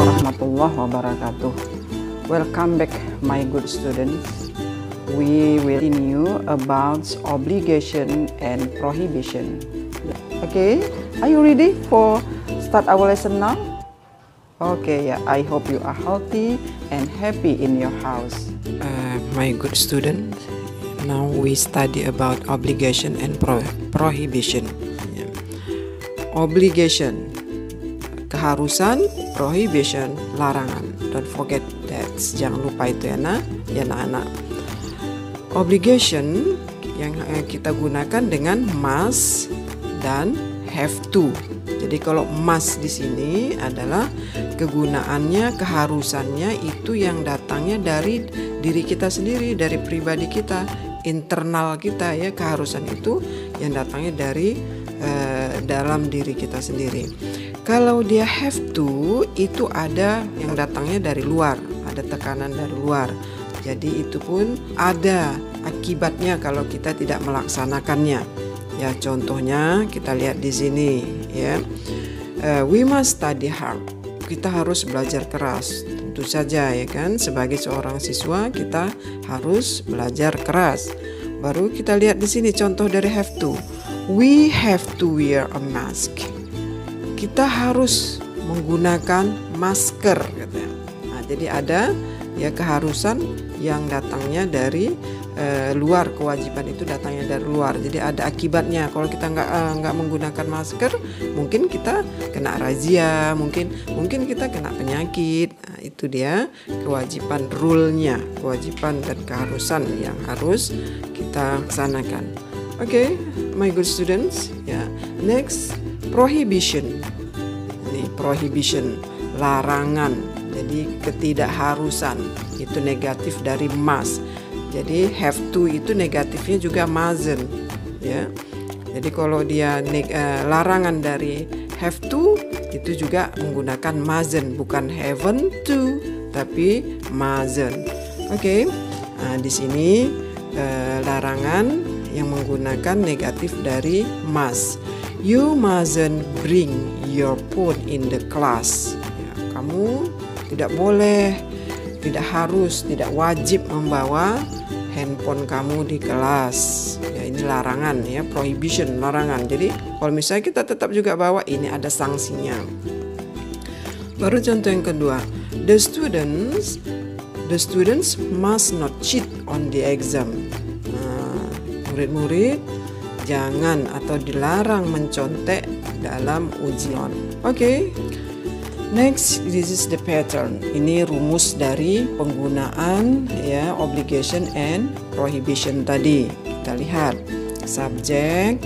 warahmatullahi wabarakatuh. Welcome back my good students. We will continue about obligation and prohibition. Okay, are you ready for start our lesson now? Okay, yeah, I hope you are healthy and happy in your house. My good student, now we study about obligation and prohibition. Obligation, keharusan, prohibition, larangan. Don't forget that. Jangan lupa itu ya anak-anak. Obligation yang kita gunakan dengan must dan have to. Jadi kalau must di sini adalah kegunaannya, keharusannya itu yang datangnya dari diri kita sendiri, dari pribadi kita, internal kita ya. Keharusan itu yang datangnya dari dalam diri kita sendiri. Kalau dia have to itu ada yang datangnya dari luar, ada tekanan dari luar. Jadi itu pun ada akibatnya kalau kita tidak melaksanakannya. Ya contohnya kita lihat di sini ya. We must study hard. Kita harus belajar keras. Tentu saja ya kan, sebagai seorang siswa kita harus belajar keras. Baru kita lihat di sini contoh dari have to. We have to wear a mask. Kita harus menggunakan masker katanya. Nah, jadi ada ya keharusan yang datangnya dari luar, kewajiban itu datangnya dari luar. Jadi ada akibatnya. Kalau kita nggak menggunakan masker, mungkin kita kena razia, mungkin kita kena penyakit. Nah, itu dia kewajiban, rule-nya, kewajiban dan keharusan yang harus kita laksanakan. Okay, my good students. Ya, next prohibition. Ini prohibition, larangan. Jadi ketidakharusan itu negatif dari must. Jadi have to itu negatifnya juga mustn't. Ya. Jadi kalau dia larangan dari have to itu juga menggunakan mustn't, bukan haven't to, tapi mustn't. Okay. Nah, di sini larangan yang menggunakan negatif dari must. You mustn't bring your phone in the class. Ya, kamu tidak boleh, tidak harus, tidak wajib membawa handphone kamu di kelas. Ya, ini larangan ya, prohibition, larangan. Jadi kalau misalnya kita tetap juga bawa, ini ada sanksinya. Baru contoh yang kedua, the students must not cheat on the exam. Murid-murid jangan atau dilarang mencontek dalam ujian. Okay. Next, this is the pattern. Ini rumus dari penggunaan ya obligation and prohibition tadi. Kita lihat subject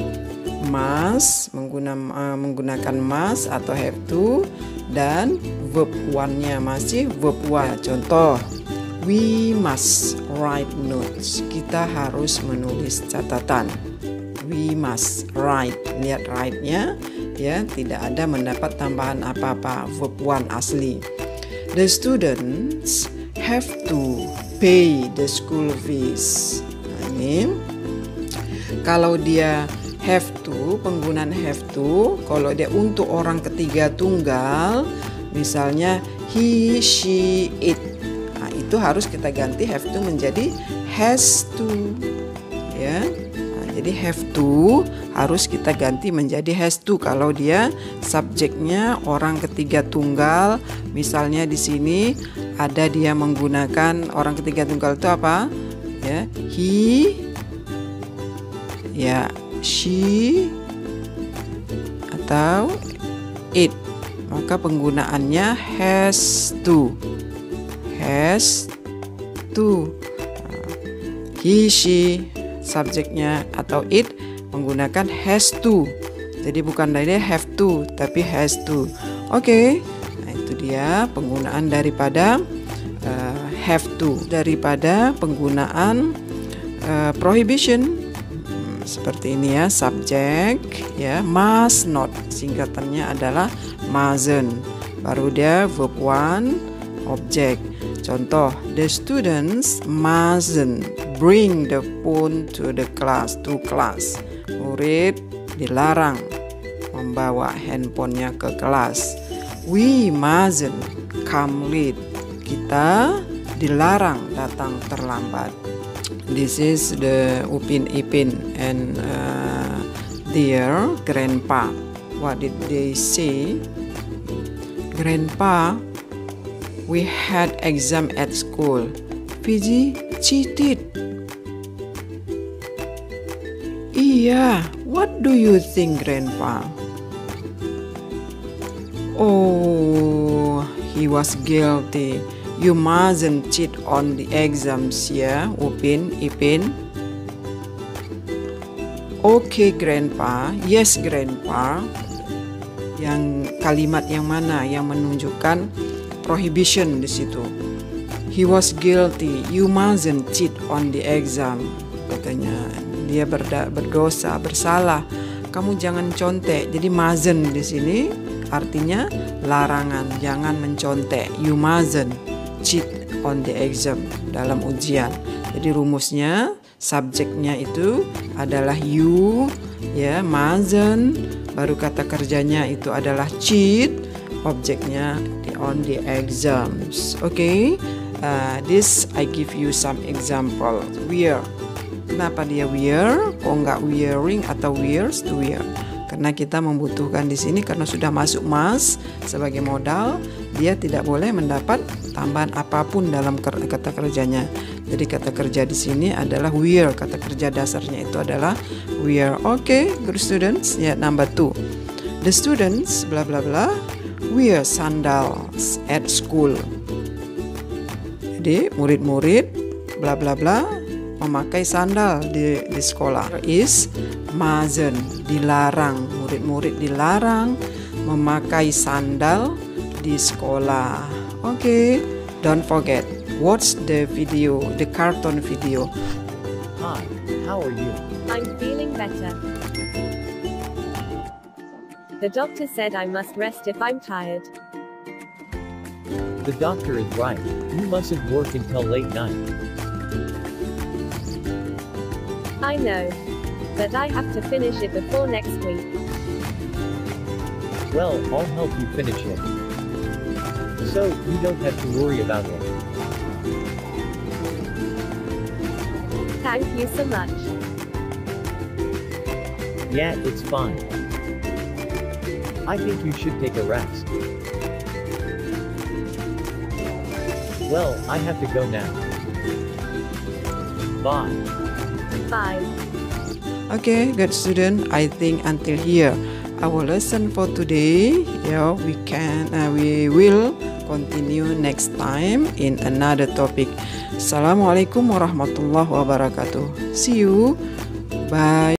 must menggunakan must atau have to, dan verb one-nya masih verb one. Contoh, we must write notes. Kita harus menulis catatan. We must write. Lihat write-nya ya, tidak ada mendapat tambahan apa-apa, verb one asli. The students have to pay the school fees. Nah, ini kalau dia have to, penggunaan have to, kalau dia untuk orang ketiga tunggal, misalnya he, she, it, nah, itu harus kita ganti have to menjadi has to ya. Jadi have to harus kita ganti menjadi has to kalau dia subjeknya orang ketiga tunggal. Misalnya di sini ada dia menggunakan orang ketiga tunggal itu apa? Ya, he, ya, she, atau it. Maka penggunaannya has to. Has to. He, she, subjeknya atau it menggunakan has to. Jadi bukan dari have to tapi has to. Oke. Nah, itu dia penggunaan daripada have to. Daripada penggunaan prohibition seperti ini ya, subject ya, must not, singkatannya adalah mustn't. Baru dia verb one, object. Contoh, the students mustn't bring the phone to the class. To class. Murid dilarang membawa handphonenya ke kelas. We mustn't. come late. Kita dilarang datang terlambat. This is the Upin Ipin and their grandpa. What did they say? Grandpa, we had exam at school. Fiji cheated. Iya, what do you think, Grandpa? Oh, he was guilty. You mustn't cheat on the exams, ya, Upin Ipin. Okay, Grandpa. Yes, Grandpa. Yang kalimat yang mana yang menunjukkan prohibition di situ? He was guilty. You mustn't cheat on the exam. Katanya dia berdosa, bersalah. Kamu jangan contek. Jadi mustn't di sini artinya larangan, jangan mencontek. You mustn't cheat on the exam, dalam ujian. Jadi rumusnya, subjeknya itu adalah you, ya, mustn't. Baru kata kerjanya itu adalah cheat, objeknya on the exams. Okay, this I give you some example. Wear. Kenapa dia wear? Kok nggak wearing atau wears? To wear. Karena kita membutuhkan di sini karena sudah masuk must sebagai modal, dia tidak boleh mendapat tambahan apapun dalam kata kerjanya. Jadi kata kerja di sini adalah wear. Kata kerja dasarnya itu adalah wear. Okay, good students. Ya, number 2. The students bla bla bla wear sandals at school. Jadi murid-murid bla bla bla memakai sandal di sekolah. Is mustn't, dilarang. Murid-murid dilarang memakai sandal di sekolah. Okay, don't forget, watch the video, the cartoon video. Hi, how are you? I'm feeling better. The doctor said I must rest if I'm tired. The doctor is right. You mustn't work until late night. I know. But I have to finish it before next week. Well, I'll help you finish it. So, you don't have to worry about it. Thank you so much. Yeah, it's fine. I think you should take a rest. Well, I have to go now. Bye. Bye. Okay, good student. I think until here our lesson for today. Yeah, we will continue next time in another topic. Assalamualaikum warahmatullahi wabarakatuh. See you. Bye.